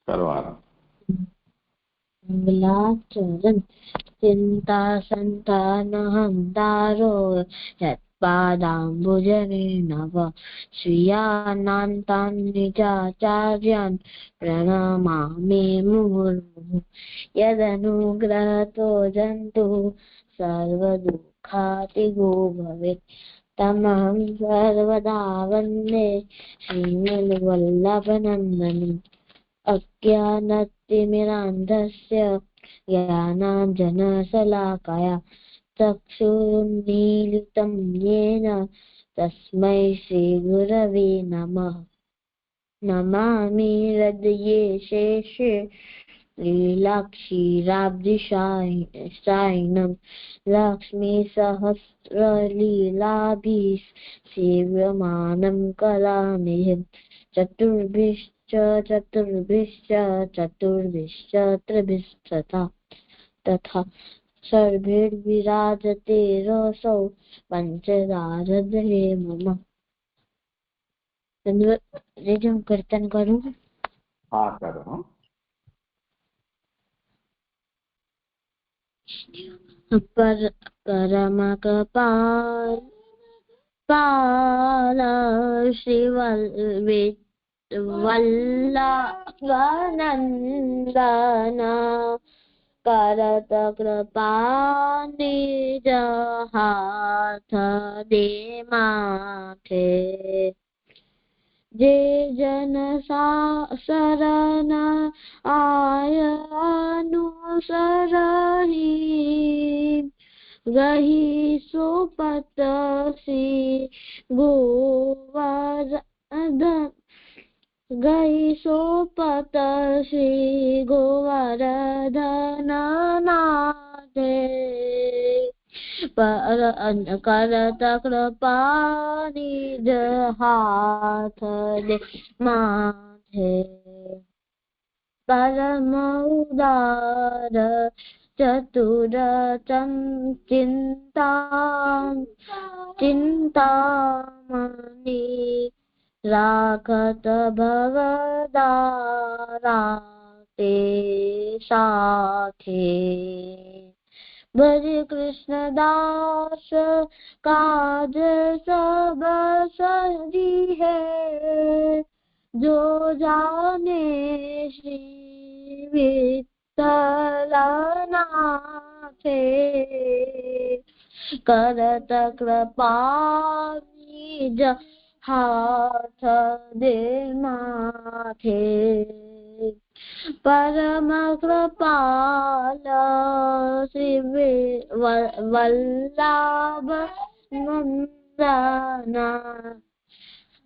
करवाना। चरण चिंता संतानहंतारो यत्पादाम्बुजरेणव स्वीयानान्तान् निजाचार्यान् प्रणमामि मुहुर्मुहुः। यदनुग्रहतो जन्तुः सर्वदुःखातिगो भवेत् तमहं सर्वदा वन्दे श्रीमद्वल्लभनन्दनम्। अज्ञानतिमिरान्धस्य ज्ञानाञ्जनशलाकया चक्षुरुन्मीलितं येन तस्मै श्रीगुरवे नमः। नमामि हृदये शेषे लीलाक्षीराब्धिशायिनं लक्ष्मीसहस्रलीलाभिः सेव्यमानं कलानिधिं चतुर्भिश्च त्रिभिस्तथा तथा सर्वैर्विराजते रसौ पंचदारधरे मम। हम कीर्तन करूं? हाँ करो। परमकपाल श्रीवल्लभनन्दना करत कृपा निज हाथ दे माथे जे जन शरण आय अनुसरहि गहि सुपत श्री गोवर्धन गई सोपत श्री गोवर्धन नाथे करत कृपा निज हाथ दे माथे परम उदार चतुर चिंतामणि राखत भवदारा ते साथे भज कृष्ण दास काज सब सजी है जो जाने श्री विठ्ठल नाथे करत कृपा निज हाथ दे माथे परम कृपाल श्री वल्लभ नंदना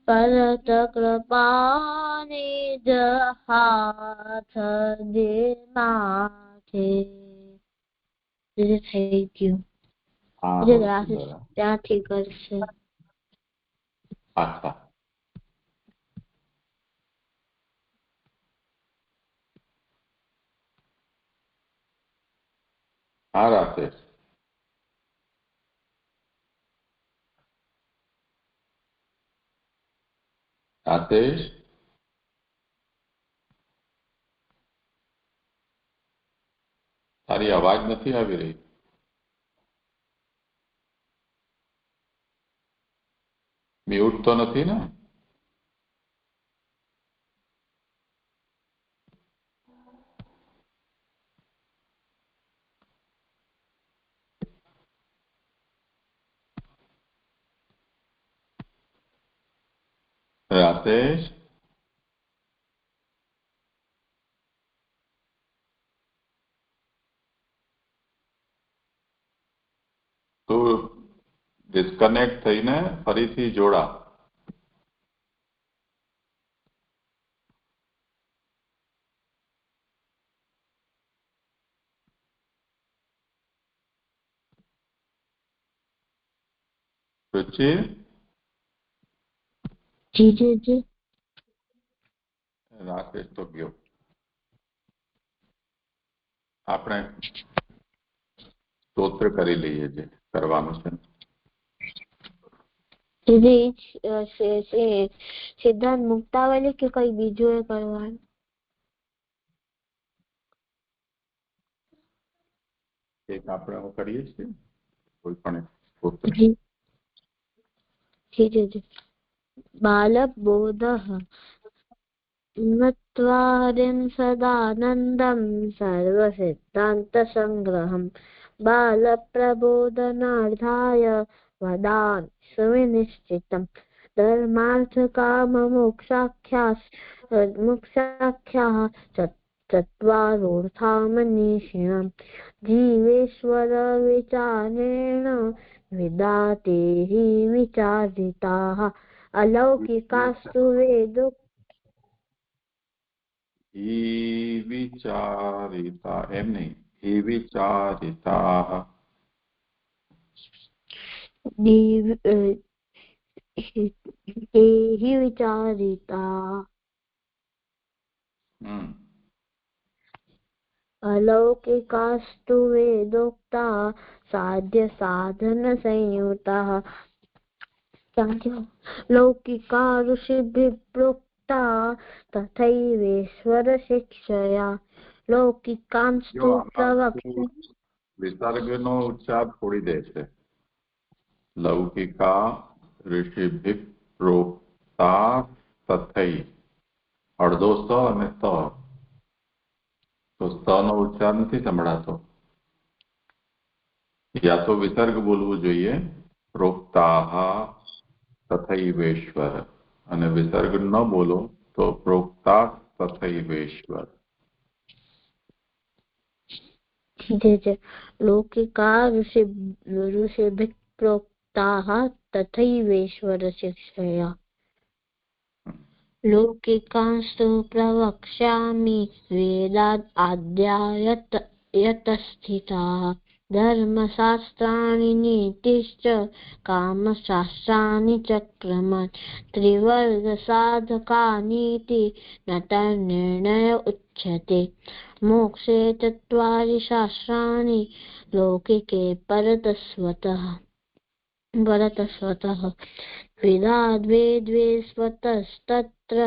करत कृपा निज हाथ दे माथे। Thank you. ત્યાંથી કરશે. अच्छा हाँ राकेश राकेश तारी अवाज नहीं આવી रही। म्यूट तो नहीं ना? राकेश तो डिस्कनेक्ट થઈને ફરીથી જોડા। रुचि जी जी जी राकेश तो गयो। આપણે સ્તોત્ર કરી લઈએ જે કરવાનું છે। સિદ્ધાંત મુક્તાવલી કે કઈ બીજું એ કરવાનું? એક આપણે હું કરીએ છીએ કોઈ પણ એક સ્તોત્ર. जी जी जी जी. बालबोधः नत्वा हरिं सदानन्दं सर्वसिद्धान्तसङ्ग्रहं बालप्रबोधनार्थाय वदामि सुविनिश्चितं धर्मार्थकाममोक्षाख्याः चत्वारोऽर्था मनीषिणां जीवेश्वरविचारेण विदाते हि विचारिताः अलौकिकास्तु वेदोक्ताः हि विचारिता एम नहीं हि विचारिताः हि विचारिता अलौकिकास्तु वेदोक्ता साध्य साधन संयुताः लौकिका ऋषिभिः प्रोक्ता तथैवेश्वर शिक्षया लौकिकांस्तु प्रवक्ष्य વિસર્ગનો ઉચ્ચાર છોડી દે છે. લૌકિકા ઋષિભિ પ્રોક્તા તથૈ અડધો સ અને ત તો સ નો ઉચ્ચાર નથી સંભળાતો. या तो विसर्ग बोलવું જોઈએ પ્રોક્તાહ તથૈવેશ્વર અને વિસર્ગ ન બોલો તો પ્રોક્તા તથૈવેશ્વર. लौकिका ऋषिभिः प्रोक्ताः तथैवेश्वर शिक्षया लौकिकांस्तु प्रवक्ष्यामि वेदाद् आद्यायतस्थिताः धर्मशास्त्राणि नीतिश्च कामशास्त्राणि च क्रमात् त्रिवर्गसाधकानीति न तन्निर्णय उच्यते मोक्षे चत्वारि शास्त्राणि लौकिके परतस्वतः द्वे स्वतस्तत्र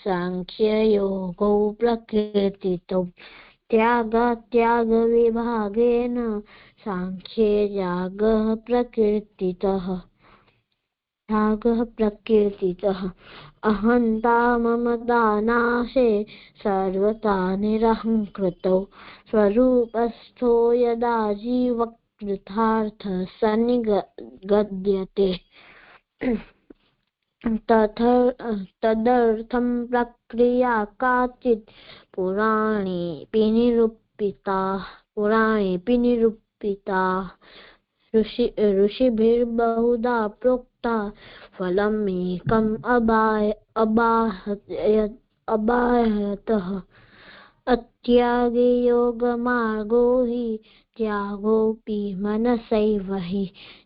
सांख्ययोगौ प्रकृतितौ त्यागविभागेन सांख्ये त्यागः अहंता ममता-नाशे सर्वथा निरहङ्कृतौ स्वरूपस्थो यदा जीवकृतार्थ सन्निगद्यते तदर्थं प्रक्रिया काचित् पुराणेऽपि निरूपिता ऋषिभिर्बहुधा प्रोक्ता फलम् एकम् अबाह्यतः अत्यागे योगमार्गो हि त्यागोऽपि मनसैव हि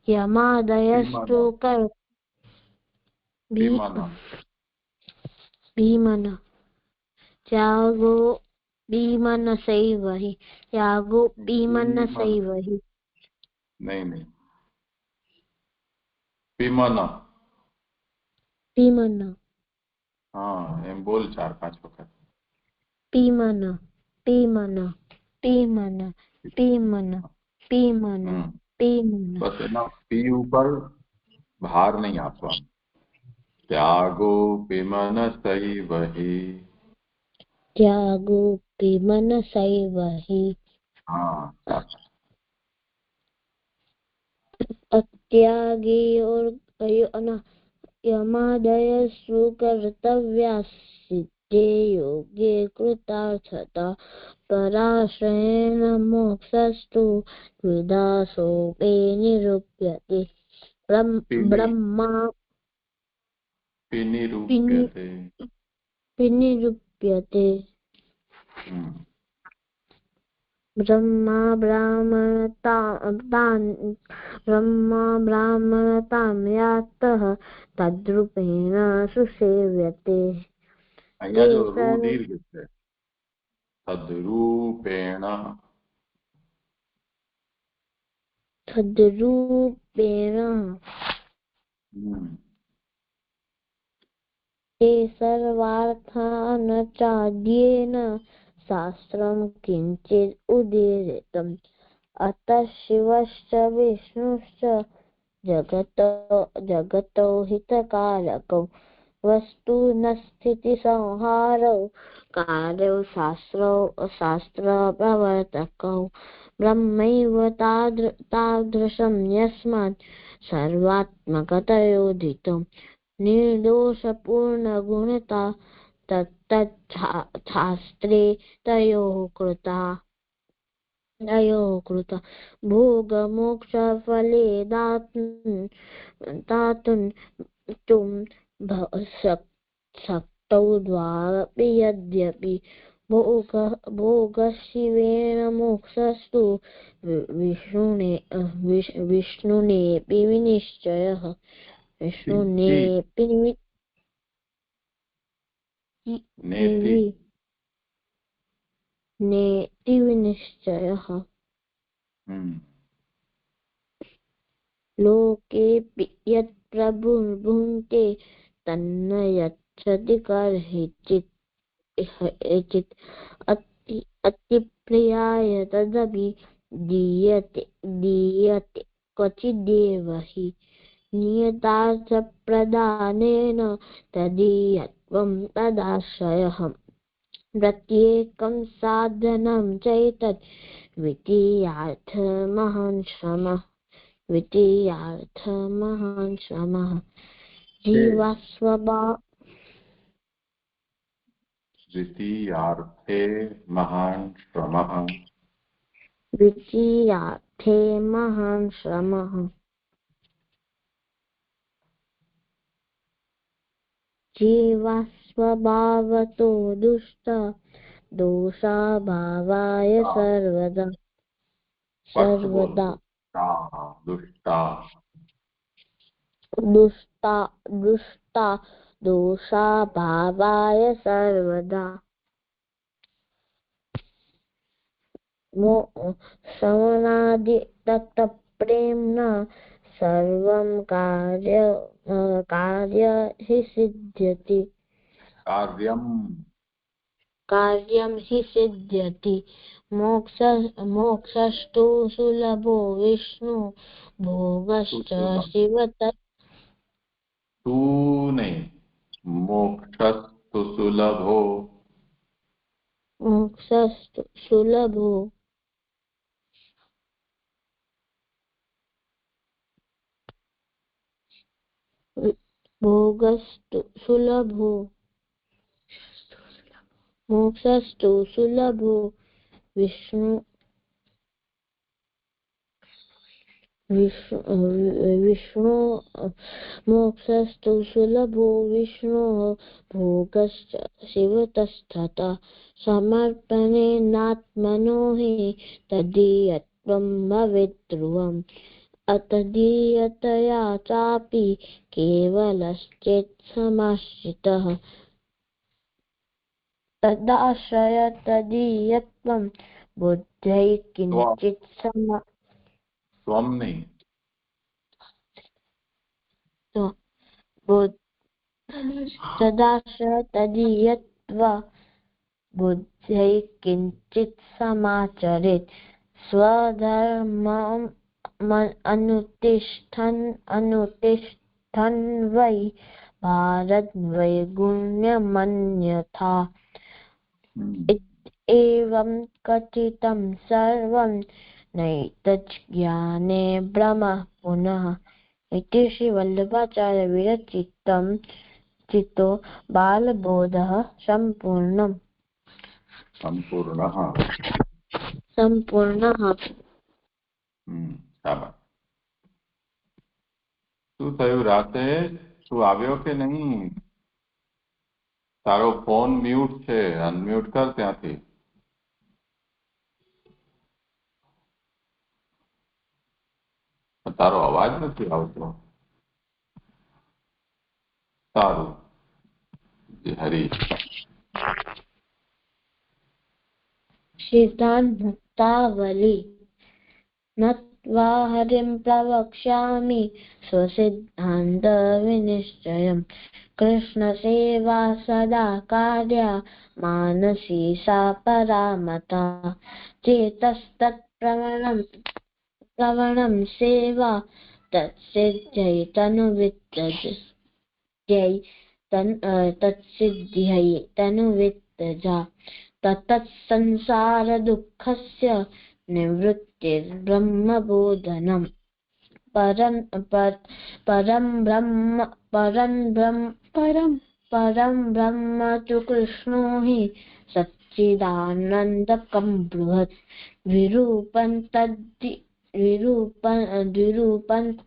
यमादयस्तु भीमनसैव हि त्यागोऽपि मनसैव हि नहीं पीमन हाँ एम बोल 4-5 वक्त पीमन बस एना पी ऊपर भार नहीं आपवानो त्यागोऽपि मनसैव हि हाँ अत्यागे यमादयस्तु कर्तव्याः सिद्धे योगे कृतार्थता पराश्रयेण मोक्षस्तु द्विधा सोपे निरूप्यते विनिरूप्यते ब्रह्मा ब्राह्मणतां यातः तद्रूपेण सुसेव्यते અહીંયા જો રૂ દીર્ઘ છે તદ્રૂપેણ ते सर्वार्थानचाद्येन शास्त्रं किञ्चित् उदीरितम् अतः शिवश्च विष्णुश्च जगतो हितकारकौ वस्तुनस्थितिसंहारौ कार्यौ शास्त्रप्रवर्तकौ ब्रह्मैव तादृशं यस्मात् सर्वात्मकतयोदितं निर्दोषपूर्णगुणता तत्तच्छास्त्रे तयोः कृता भोगमोक्षफले दातुं शक्तौ द्वारपि यद्यपि भोगशिवेन मोक्षस्तु विष्णुनेऽपि विनिश्चयः नेति विनिश्चयः लोकेऽपि यत् प्रभुर्भुङ्क्ते तन्न यच्छति कर्हिचित् अतिप्रियाय तदपि दीयते क्वचिदेव हि नियतार्थप्रदानेन तदीयत्वं तदाश्रयः प्रत्येकं साधनं चैतत् द्वितीयार्थमहान् श्रमः द्वितीयार्थे महान् श्रमः जीवस्वभावतो दोषाभावाय दुष्टा दोषाभावाय सर्वदा श्रवणादि तत्प्रेम्णा सर्वं कार्य हि सिद्ध्यति कार्यं हि सिद्ध्यति मोक्षस्तु सुलभो विष्णु भोगश्च शिव मोक्षस्तु सुलभो भोगस्तु सुलभो मोक्षस्तु सुलभो विष्णु मोक्षस्तु सुलभो विष्णोः भोगश्च शिवतस्तथा समर्पणेनात्मनो हि तदीयत्वं भवेत् ध्रुवम् अतदीयतया चापि केवलश्चेत् समाश्रितः तदाश्रय तदीयत्वं बुद्ध्यै किञ्चित् तदाश्रय तदीयत्वं बुद्ध्यै किञ्चित् समाचरेत् स्वधर्मम् अनुतिष्ठन् वै भारद्वैगुण्यमन्यथा एवं कथितं सर्वं नैतज्ज्ञाने भ्रमः पुनः इति श्री वल्लभाचार्य विरचितो बालबोधः सम्पूर्णः શું થયું રાતે તું આવ્યો કે નહીં? તારો ફોન મ્યુટ છે, અનમ્યુટ કર ત્યાંથી. તારો અવાજ નથી આવતો. સારું હરી. सिद्धांत मुक्तावली नत्वा हरिं प्रवक्ष्यामि स्वसिद्धान्त विनिश्चयम् कृष्णसेवा सदा कार्या मानसी सा परामता चेतस्तत् प्रवणं सेवा तत्सिद्ध्यै तत्सिद्ध्यै तनुवित्तजा तत्संसारदुःखस्य निवृत्तिर्ब्रह्मबोधनम् परं ब्रह्म तु कृष्णो हि सच्चिदानन्दकं बृहत् विरूपं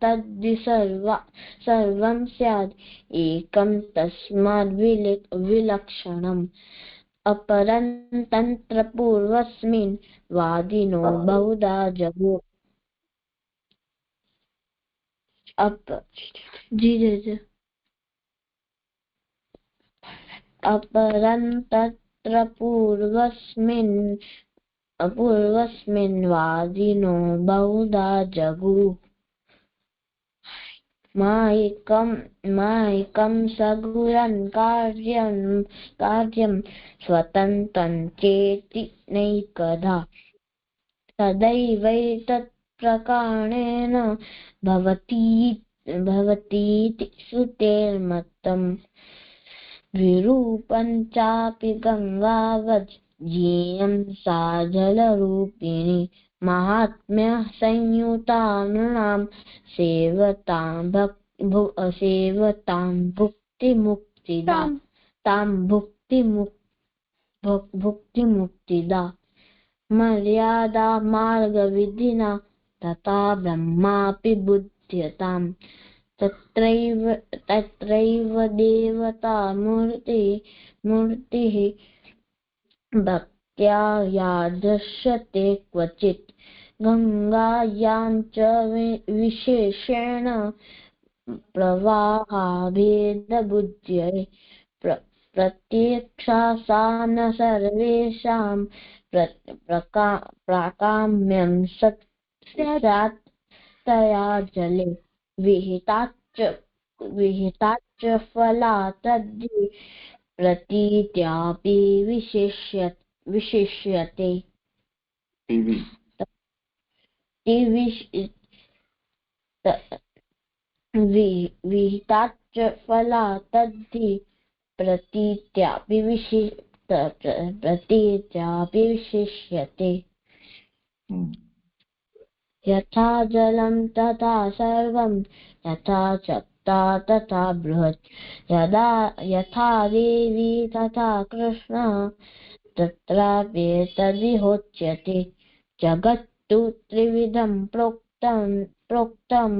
तद्धि सर्वं स्यात् एकं तस्माद्विलक्षणम् अपरं तन्त्रपूर्वस्मिन् वादिनो बहुधा जगु अपरं तत्र पूर्वस्मिन् वादिनो बहुधा जगुः मायिकं सगुणं कार्यं स्वतन्त्रं चेति नैकधा तदैवैतत्प्रकारेण भवतीति श्रुतेर्मतम् विरूपं चापि गङ्गावत् ज्ञेयं सा जलरूपिणी महात्म्यः संयुता नृणां सेवतां भुक्तिमुक्तिदा मर्यादा मार्गविधिना तथा ब्रह्मापि बुध्यताम् तत्रैव देवता मूर्तिः भक्त्या या दृश्यते क्वचित् गङ्गायां च विशेषेण प्रवाहाभेदबुद्ध्यै प्रत्यक्षा सा न सर्वेषां प्राकाम्यं स्यात् तया जले विहिताच्च फला तद्धि प्रतीत्यापि विशिष्यते विहिताच्च फला तद्धि प्रतीत्यापि विशिष्यते यथा जलं तथा सर्वं यथा चक्ता तथा बृहत् यथा देवी तथा कृष्णः तत्राप्येतदिहोच्यते जगत्तु त्रिविधं प्रोक्तं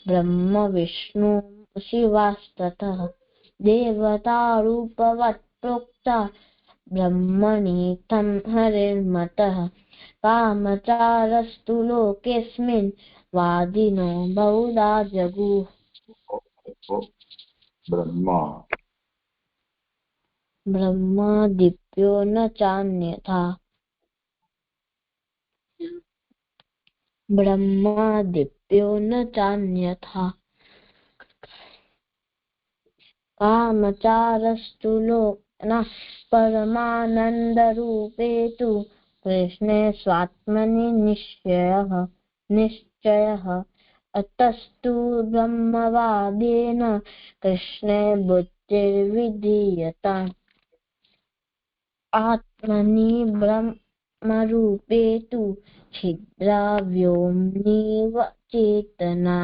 ब्रह्म विष्णु शिवास्ततः देवतारूपवत् प्रोक्ता ब्रह्मणीथं हरिर्मतः कामचारस्तु लोकेऽस्मिन् वादिनो बहुधा जगुः ब्रह्मादिप्यो न चान्यथा कामचारस्तु लोकनः परमानन्दरूपे तु कृष्णे स्वात्मनि निश्चयः अतस्तु ब्रह्मवादेन कृष्णे बुद्धिर्विधीयताम् आत्मनि ब्रह्मरूपे तु छिद्रा व्योम्निव चेतना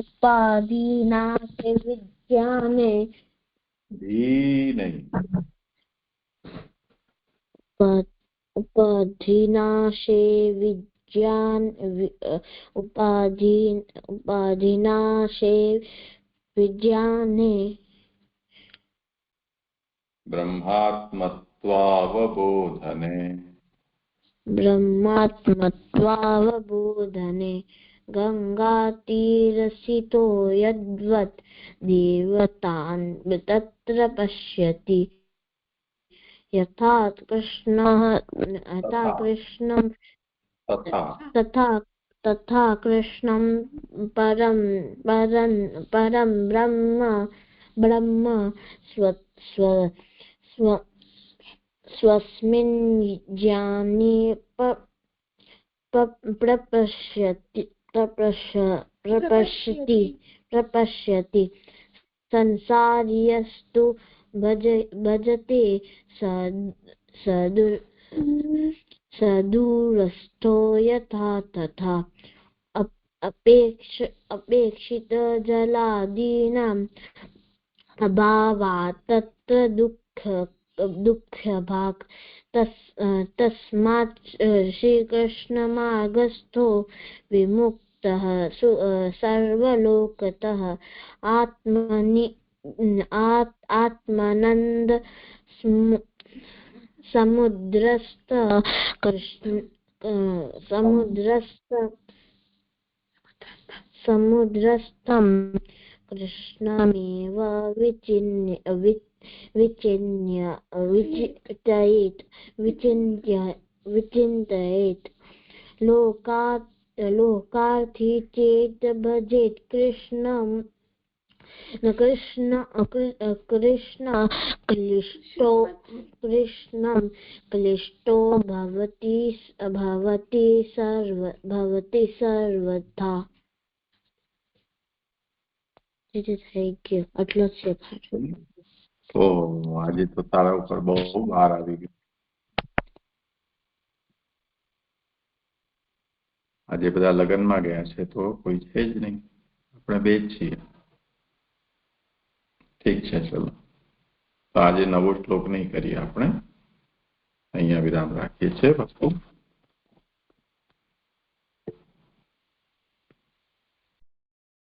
उपाधिनाशे विज्ञाने उपाधिनाशे विज्ञाने ब्रह्मात्मत्वावबोधने गंगातीरसितो यद्वत् देवतान् तत्र पश्यति यथा कृष्णं परं ब्रह्म स्वस्मिन् ज्ञाने प्रपश्यति संसारियस्तु भजते सदूरस्थो यथा तथा अपेक्षितजलादीनाम् अभावात् तत्र दुःखभाक् तस्मात् श्रीकृष्णमार्गस्थो विमुक्तः सर्वलोकतः आत्मानन्द समुद्रस्थ समुद्रस्थं कृष्णमेव विचिन्तयेत् लोकार्थी चेत् भजेत् कृष्णं कृष्णं क्लिष्टो भवति सर्वथा। થઈ ગયું આટલો જ છે પાછું. આજે તો તારા ઉપર બહુ ભાર આવી ગયો. આજે બધા લગ્નમાં ગયા છે તો કોઈ છે જ નહીં, આપણે બે જ છીએ. ઠીક છે, ચલો તો આજે નવો શ્લોક નહીં કરીએ, આપણે અહીંયા વિરામ રાખીએ છીએ. વસ્તુ